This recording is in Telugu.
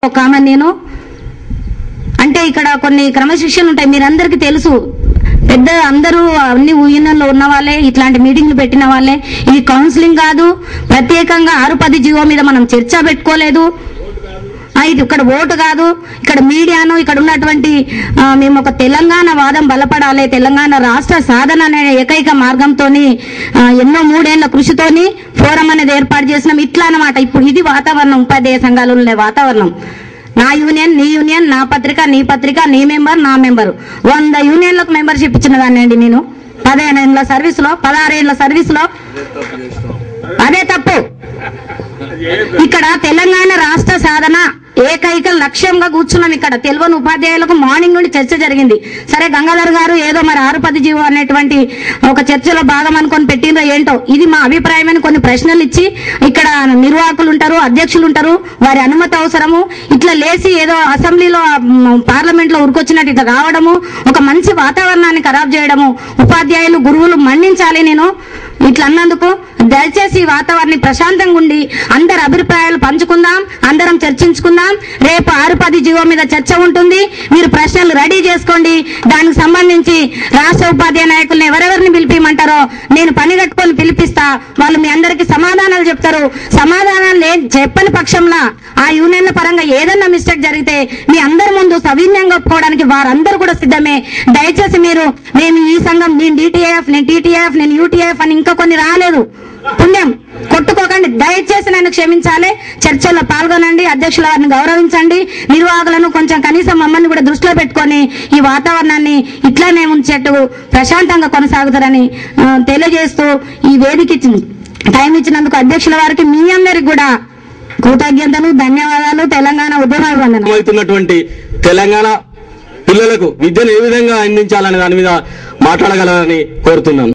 ఒక ఆమె నేను అంటే ఇక్కడ కొన్ని క్రమశిక్షణలు ఉంటాయి, మీరందరికీ తెలుసు. పెద్ద అందరూ అన్ని యూనియన్లో ఉన్న వాళ్ళే ఇట్లాంటి మీటింగ్లు పెట్టిన వాళ్ళే. ఇది కౌన్సిలింగ్ కాదు, ప్రత్యేకంగా 6-10 జీవో మీద మనం చర్చ పెట్టుకోలేదు. ఇది ఇక్కడ ఓటు కాదు, ఇక్కడ మీడియాను, ఇక్కడ ఉన్నటువంటి మేము ఒక తెలంగాణ వాదం బలపడాలి, తెలంగాణ రాష్ట్ర సాధన అనే ఏకైక మార్గంతో ఎన్నో 3 ఏళ్ల కృషితోని ఫోరం అనేది ఏర్పాటు చేసినాం. ఇట్లా అన్నమాట. ఇప్పుడు ఇది వాతావరణం, ఉపాధ్యాయ సంఘాలు ఉండే వాతావరణం. నా యూనియన్, నీ యూనియన్, నా పత్రిక, నీ పత్రిక, నీ మెంబర్, నా మెంబరు. 100 యూనియన్లకు మెంబర్షిప్ ఇచ్చిన దాన్ని అండి నేను 15 ఏళ్ల సర్వీసులో, 16 ఏళ్ల సర్వీసులో. అదే తప్పు. ఇక్కడ తెలంగాణ రాష్ట్ర సాధన ఏకైక లక్ష్యంగా కూర్చున్నాం. ఇక్కడ తెలియని ఉపాధ్యాయులకు మార్నింగ్ నుండి చర్చ జరిగింది. సరే గంగాధర్ గారు ఏదో మరి 6-10 జీవో అనేటువంటి ఒక చర్చలో భాగం అనుకొని పెట్టిందో ఏంటో, ఇది మా అభిప్రాయం అని కొన్ని ప్రశ్నలు ఇచ్చి, ఇక్కడ నిర్వాహకులు ఉంటారు, అధ్యక్షులు ఉంటారు, వారి అనుమతి అవసరము. ఇట్లా లేచి ఏదో అసెంబ్లీలో పార్లమెంట్ లో ఉరికొచ్చినట్టు ఇట్లా రావడము, ఒక మంచి వాతావరణాన్ని ఖరాబ్ చేయడము, ఉపాధ్యాయులు గురువులు మన్నించాలి. నేను ఇట్లా అన్నందుకు దయచేసి ఈ వాతావరణం ప్రశాంతంగా ఉండి అందరి అభిప్రాయాలు పంచుకుందాం, అందరం చర్చించుకుందాం. రేపు 6-10 జీవో మీద చర్చ ఉంటుంది. మీరు ప్రశ్నలు రెడీ చేసుకోండి. దానికి సంబంధించి రాష్ట్ర ఉపాధ్యాయ నాయకులను ఎవరెవరిని పిలిపిమంటారో నేను పని కట్టుకొని పిలిపిస్తా. వాళ్ళు మీ అందరికీ సమాధానాలు చెప్తారు. సమాధానాలు చెప్పని పక్షంలో ఆ యూనియన్ల పరంగా ఏదన్నా మిస్టేక్ జరిగితే మీ అందరి ముందు సవిన్యంగా ఒప్పుకోవడానికి వారందరూ కూడా సిద్ధమే. దయచేసి మీరు మేము ఈ సంఘం, నేను డిటిఎఫ్, నేను టీటీఎఫ్, నేను యూటీఎఫ్ అని ఇంకా కొన్ని రాలేదు, పుణ్యం కొట్టుకోకండి. దయచేసి నన్ను క్షమించాలి. చర్చల్లో పాల్గొనండి, అధ్యక్షుల వారిని గౌరవించండి, నిర్వాహకులను కొంచెం కనీసం మమ్మల్ని కూడా దృష్టిలో పెట్టుకొని ఈ వాతావరణాన్ని ఇట్లానే ఉంచేట్టు ప్రశాంతంగా కొనసాగుతారని తెలియజేస్తూ ఈ వేదిక టైం ఇచ్చినందుకు అధ్యక్షుల వారికి మీ అందరికి కూడా కృతజ్ఞతలు, ధన్యవాదాలు. తెలంగాణ ఉద్యమవుతున్నటువంటి తెలంగాణ పిల్లలకు విద్యను ఏ విధంగా అందించాలనే దాని మీద మాట్లాడగలరని కోరుతున్నాను.